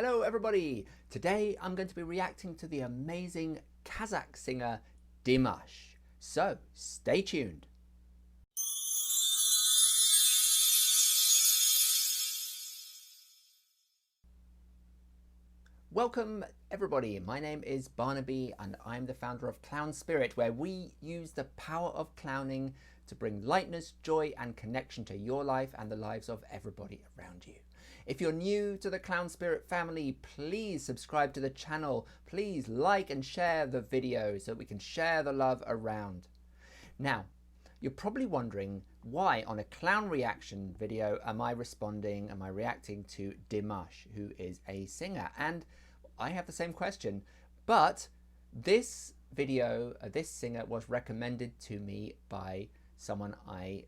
Hello everybody! Today I'm going to be reacting to the amazing Kazakh singer Dimash. So stay tuned. Welcome everybody, my name is Barnaby and I'm the founder of Clown Spirit, where we use the power of clowning to bring lightness, joy and connection to your life and the lives of everybody around you. If you're new to the Clown Spirit family, please subscribe to the channel. Please like and share the video so we can share the love around. Now, you're probably wondering why on a clown reaction video am I reacting to Dimash, who is a singer? And I have the same question, but this video, this singer was recommended to me by someone I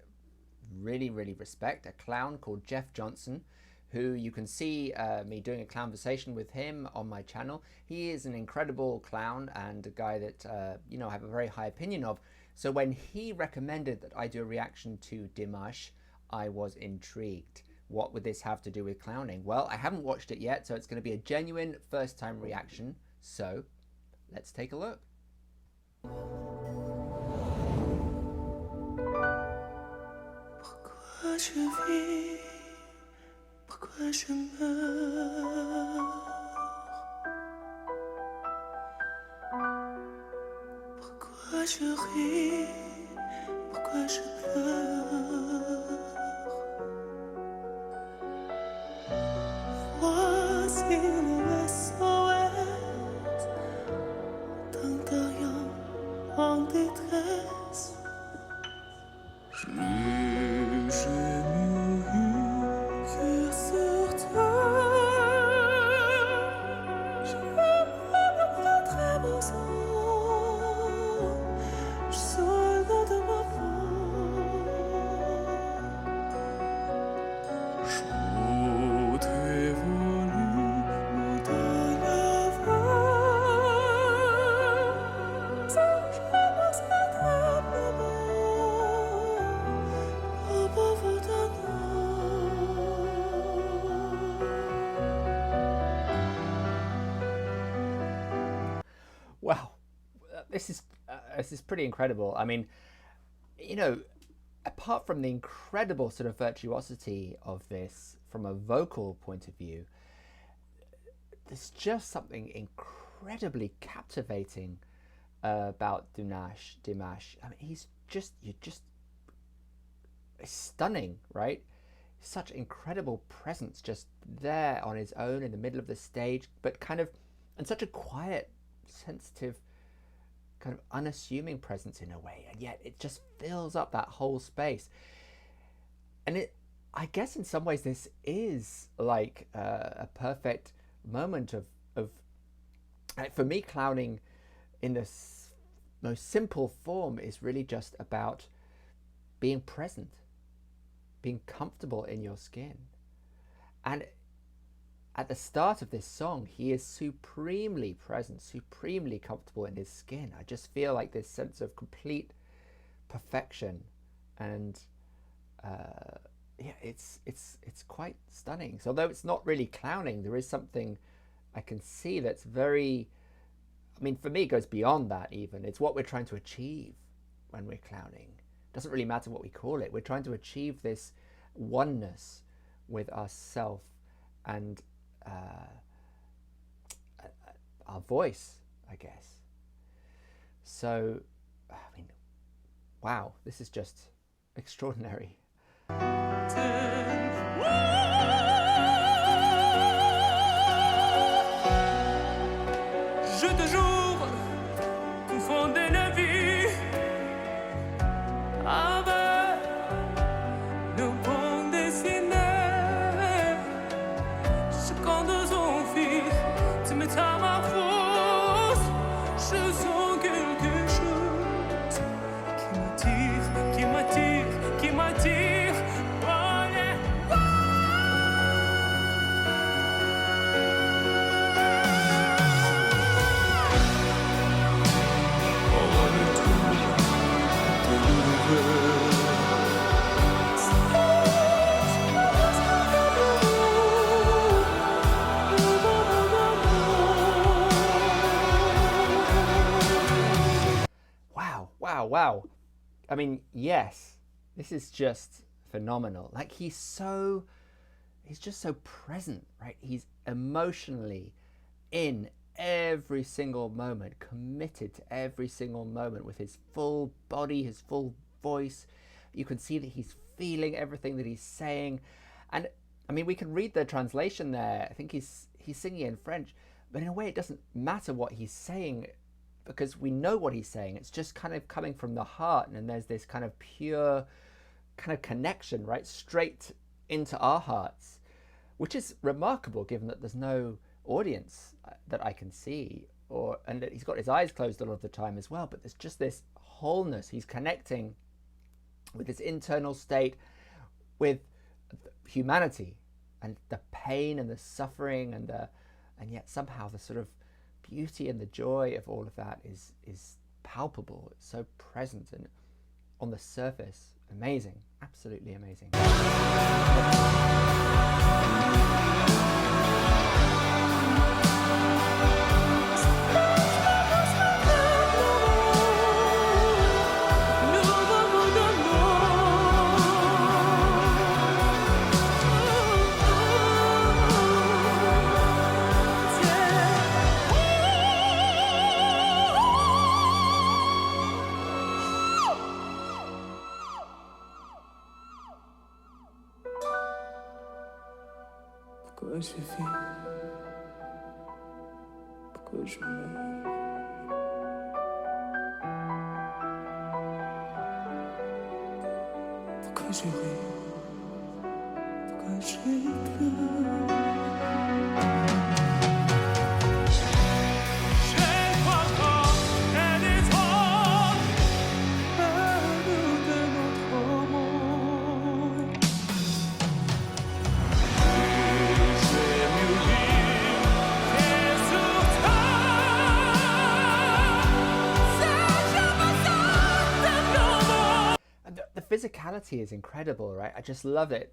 really respect, a clown called Jeff Johnson, who you can see me doing a clownversation with him on my channel. He is an incredible clown and a guy that I have a very high opinion of. So when he recommended that I do a reaction to Dimash, I was intrigued. What would this have to do with clowning? Well, I haven't watched it yet, so it's going to be a genuine first-time reaction. So let's take a look. Pourquoi je meurs? Pourquoi je ris? Pourquoi je pleure? Voici le SOS d'un derrière en détresse. Wow, this is pretty incredible. I mean, apart from the incredible sort of virtuosity of this from a vocal point of view, there's just something incredibly captivating about Dimash. I mean, he's just stunning, right? Such incredible presence just there on his own in the middle of the stage, but kind of, and such a quiet, sensitive, kind of unassuming presence in a way, and yet it just fills up that whole space. And I guess in some ways this is like a perfect moment of for me, clowning in this most simple form is really just about being present, being comfortable in your skin. And at the start of this song, he is supremely present, supremely comfortable in his skin. I just feel like this sense of complete perfection, and yeah, it's quite stunning. So although it's not really clowning, there is something I can see that's very, I mean, for me, it goes beyond that even. It's what we're trying to achieve when we're clowning. It doesn't really matter what we call it. We're trying to achieve this oneness with ourself and our voice, I guess. So, I mean, wow, this is just extraordinary. Je te jure, confondez la vie avec le bon dessiné. Quand deux envies se mettent à ma force, je sens quelque chose qui m'attire. Oh yeah. wow. I mean, yes, this is just phenomenal. Like he's just so present, right? He's emotionally in every single moment, committed to every single moment with his full body, his full voice. You can see that he's feeling everything that he's saying. And I mean, we can read the translation there. I think he's singing in French, but in a way it doesn't matter what he's saying because we know what he's saying. It's just kind of coming from the heart, and there's this kind of pure kind of connection, right, straight into our hearts, which is remarkable given that there's no audience that I can see, and he's got his eyes closed a lot of the time as well, but there's just this wholeness. He's connecting with his internal state, with humanity and the pain and the suffering and yet somehow the sort of beauty and the joy of all of that is palpable. It's so present and on the surface amazing, absolutely amazing. Pourquoi je vis? Pourquoi je meurs? Pourquoi je ris? Pourquoi je pleure? The physicality is incredible, right? I just love it.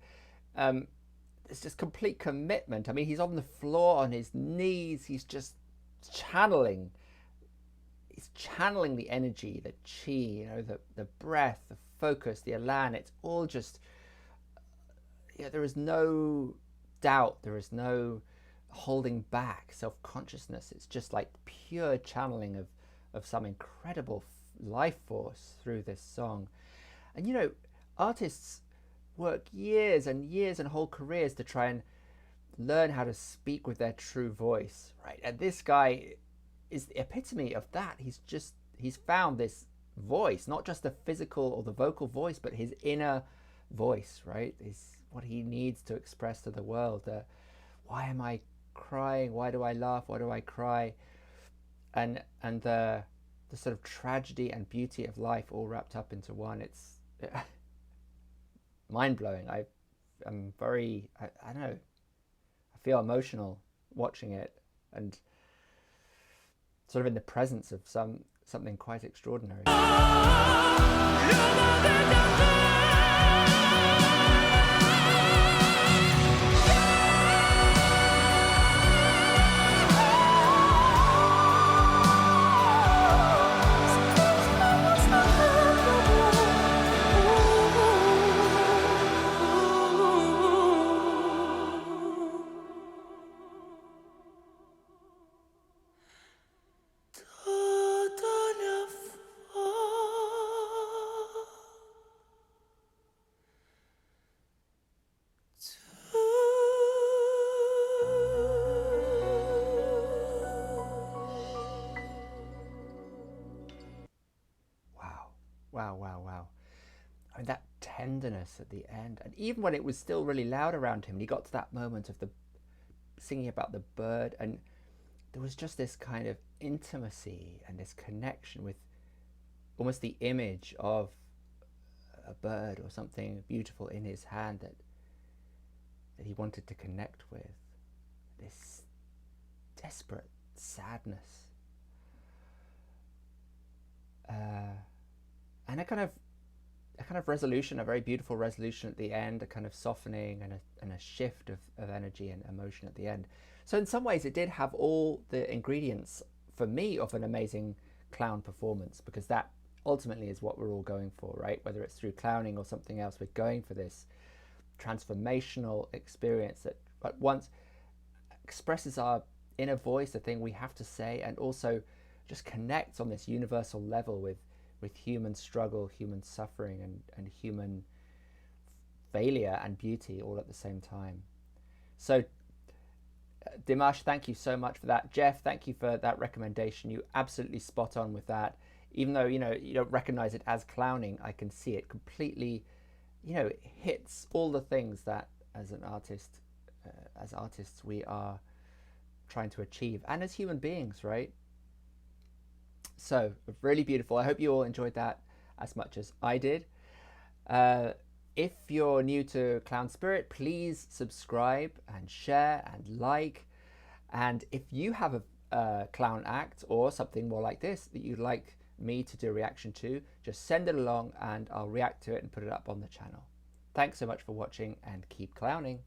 It's just complete commitment. I mean, he's on the floor on his knees. He's just channeling. He's channeling the energy, the chi, you know, the breath, the focus, the elan. It's all just, yeah, there is no doubt. There is no holding back, self-consciousness. It's just like pure channeling of some incredible life force through this song. And you know, artists work years and years and whole careers to try and learn how to speak with their true voice, right? And this guy is the epitome of that. He's found this voice, not just the physical or the vocal voice, but his inner voice, right? Is what he needs to express to the world. Why am I crying? Why do I laugh? Why do I cry? And the sort of tragedy and beauty of life all wrapped up into one. It's mind-blowing. I'm very, I don't know, I feel emotional watching it and sort of in the presence of something quite extraordinary. Wow. I mean, that tenderness at the end, and even when it was still really loud around him, and he got to that moment of the singing about the bird, and there was just this kind of intimacy and this connection with almost the image of a bird or something beautiful in his hand that he wanted to connect with. This desperate sadness. And a kind of resolution, a very beautiful resolution at the end, a kind of softening and a shift of energy and emotion at the end. So in some ways it did have all the ingredients for me of an amazing clown performance, because that ultimately is what we're all going for, right? Whether it's through clowning or something else, we're going for this transformational experience that at once expresses our inner voice, the thing we have to say, and also just connects on this universal level with human struggle, human suffering, and human failure and beauty all at the same time. So Dimash, thank you so much for that. Jeff, thank you for that recommendation. You absolutely spot on with that. Even though, you don't recognize it as clowning, I can see it completely, hits all the things that as an artist, as artists, we are trying to achieve, and as human beings, right? So really beautiful. I hope you all enjoyed that as much as I did. If you're new to Clown Spirit, please subscribe and share and like. And if you have a clown act or something more like this that you'd like me to do a reaction to, just send it along and I'll react to it and put it up on the channel. Thanks so much for watching, and keep clowning.